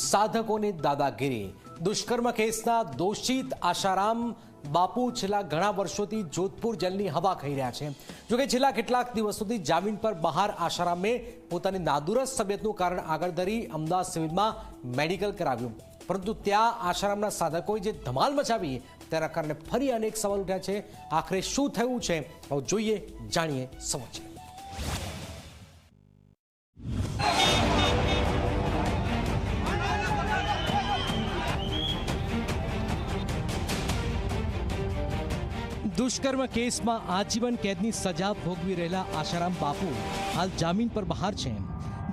સાધકોની દાદાગીરી દુષ્કર્મ કેસના દોષિત આશારામ બાપુ છેલ્લા ઘણા વર્ષોથી જોધપુર જેલની હવા ખાઈ રહ્યા છે। જોકે છેલ્લા કેટલાક દિવસોથી જામીન પર બહાર આશારામે પોતાની નાદુરસ્ત તબિયતનું કારણ આગળ ધરી અમદાવાદ સિવિલમાં મેડિકલ કરાવ્યું, પરંતુ ત્યાં આશારામના સાધકોએ જે ધમાલ મચાવી તેના કારણે ફરી અનેક સવાલ ઉઠ્યા છે। આખરે શું થયું છે, જોઈએ, જાણીએ, સમજીએ। દુષ્કર્મ કેસમાં આજીવન કેદની સજા ભોગવી રહેલા આશારામ બાપુ હાલ જામીન પર બહાર છે।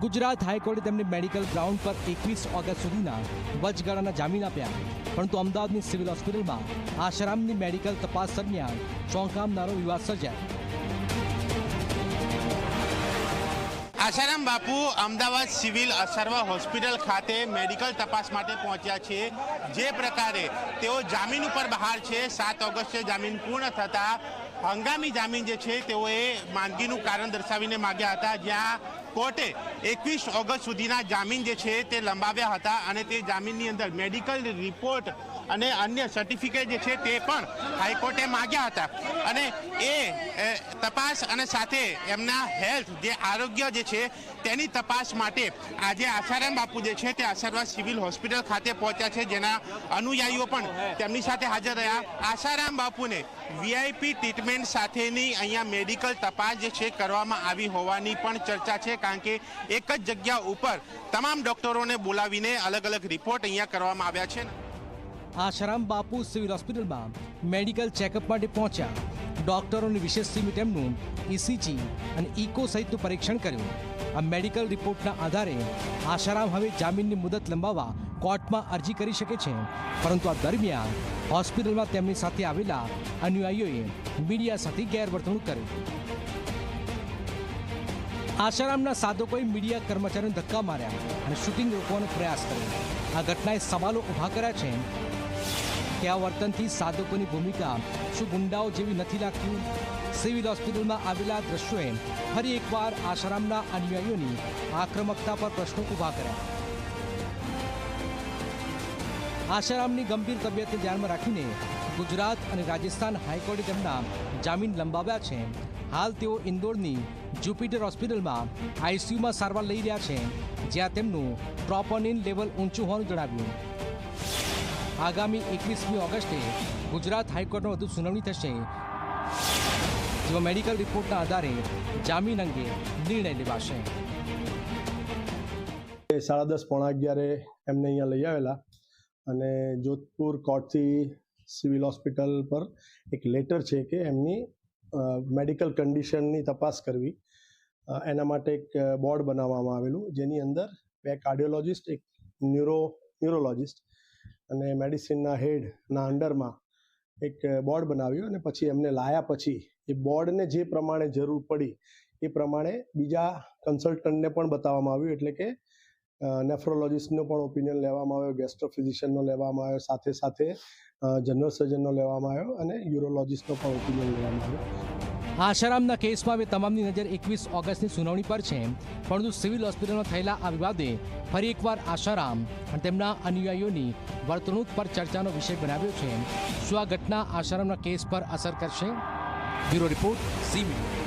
ગુજરાત હાઈકોર્ટે તેમને મેડિકલ ગ્રાઉન્ડ પર 21 ઓગસ્ટ સુધીના વચગાળાના જામીન આપ્યા, પરંતુ અમદાવાદની સિવિલ હોસ્પિટલમાં આશારામની મેડિકલ તપાસ દરમિયાન ચોંકાવનારો વિવાદ સર્જાયો। આશારામ બાપુ અમદાવાદ સિવિલ સર્વ હોસ્પિટલ ખાતે મેડિકલ તપાસ માટે પહોંચ્યા છે। જે પ્રકારે તેઓ જામીન ઉપર બહાર છે, 7 ઓગસ્ટે જામીન પૂર્ણ થતાં હંગામી જામીન જે છે તેઓએ માંદગીનું કારણ દર્શાવીને માગ્યા હતા, જ્યાં કોર્ટે 21 ઓગસ્ટ સુધીના જામીન જે છે તે લંબાવ્યા હતા અને તે જામીનની અંદર મેડિકલ રિપોર્ટ અને અન્ય સર્ટિફિકેટ જે છે તે પણ હાઈકોર્ટે માગ્યા હતા અને એ તપાસ અને સાથે એમના હેલ્થ જે આરોગ્ય જે છે તેની તપાસ માટે આજે આશારામ બાપુ જે છે તે આશારામ સિવિલ હોસ્પિટલ ખાતે પહોંચ્યા છે, જેના અનુયાયીઓ પણ તેમની સાથે હાજર રહ્યા। આશારામ બાપુને વીઆઈપી ટ્રીટમેન્ટ સાથેની અહીંયા મેડિકલ તપાસ જે છે કરવામાં આવી હોવાની પણ ચર્ચા છે, કારણ કે એક જ જગ્યા ઉપર તમામ ડોક્ટરોને બોલાવીને અલગ અલગ રિપોર્ટ અહીંયા કરવામાં આવ્યા છે। આશારામ બાપુ સિવિલ હોસ્પિટલમાં મેડિકલ ચેકઅપ માટે પહોંચ્યા। ડોક્ટરોની વિશેષ ટીમે તેમનું ઇસીજી અને ઇકો સહિતનું પરીક્ષણ કર્યું। આ મેડિકલ રિપોર્ટના આધારે આશારામ હવે જામીનની મુદત લંબાવવા કોર્ટમાં અરજી કરી શકે છે, પરંતુ આ દરમિયાન હોસ્પિટલમાં તેમની સાથે આવેલા અનુયાયીઓએ મીડિયા સાથે ગેરવર્તણૂક કરી। આશારામના સાધકોએ મીડિયા કર્મચારીઓને ધક્કા માર્યા અને શૂટિંગ રોકવાનો પ્રયાસ કર્યો। આ ઘટનાએ સવાલો ઊભા કર્યા છે કે આ વર્તનથી સાધકોની ભૂમિકા શું ગુંડાઓ જેવી નથી લાગતી? સિવિલ હોસ્પિટલમાં આવેલા દ્રશ્યોએ ફરી એકવાર આશારામના અનુયાયીઓની આક્રમકતા પર પ્રશ્નો ઊભા કર્યા। આશારામની ગંભીર તબિયતને ધ્યાનમાં રાખીને ગુજરાત અને રાજસ્થાન હાઈકોર્ટે તેમના જામીન લંબાવ્યા છે। હાલ તેઓ ઇન્દોરની જુપિટર હોસ્પિટલમાં આઈસીયુમાં સારવાર લઈ રહ્યા છે, જ્યાં તેમનું ટ્રોપોનિન લેવલ ઊંચું હોવાનું જણાવ્યું। આગામી 21મી ઓગસ્ટે ગુજરાત હાઈકોર્ટમાં વધુ સુનાવણી થશે, જેમાં મેડિકલ રિપોર્ટના આધારે જામીન અંગે નિર્ણય લેવાશે। 10:30-11 એમને અહીંયા લઈ આવેલા અને જોધપુર કોર્ટથી સિવિલ હોસ્પિટલ પર એક લેટર છે કે એમની મેડિકલ કન્ડિશનની તપાસ કરવી, એના માટે એક બોર્ડ બનાવવામાં આવેલું, જેની અંદર 2 કાર્ડિયોલોજિસ્ટ, એક ન્યુરોલોજિસ્ટ અને મેડિસિનના હેડના અંડરમાં એક બોર્ડ બનાવ્યું અને પછી એમને લાયા પછી એ બોર્ડને જે પ્રમાણે જરૂર પડી એ પ્રમાણે બીજા કન્સલ્ટન્ટને પણ બતાવવામાં આવ્યું, એટલે કે નેફ્રોલોજિસ્ટનો પણ ઓપિનિયન લેવામાં આવ્યો, ગેસ્ટ્રોફિઝિશિયનનો લેવામાં આવ્યો, સાથે સાથે જનરલ સર્જનનો લેવામાં આવ્યો અને યુરોલોજિસ્ટનો પણ ઓપિનિયન લેવામાં આવ્યો। આશારામના કેસમાં હવે તમામની નજર 21 ઓગસ્ટની સુનાવણી પર છે, પરંતુ સિવિલ હોસ્પિટલમાં થયેલા આ વિવાદે ફરી એકવાર આશારામ અને તેમના અનુયાયીઓની વર્તણૂક પર ચર્ચાનો વિષય બનાવ્યો છે। શું આ ઘટના આશારામના કેસ પર અસર કરશે? Bureau report, Zee media.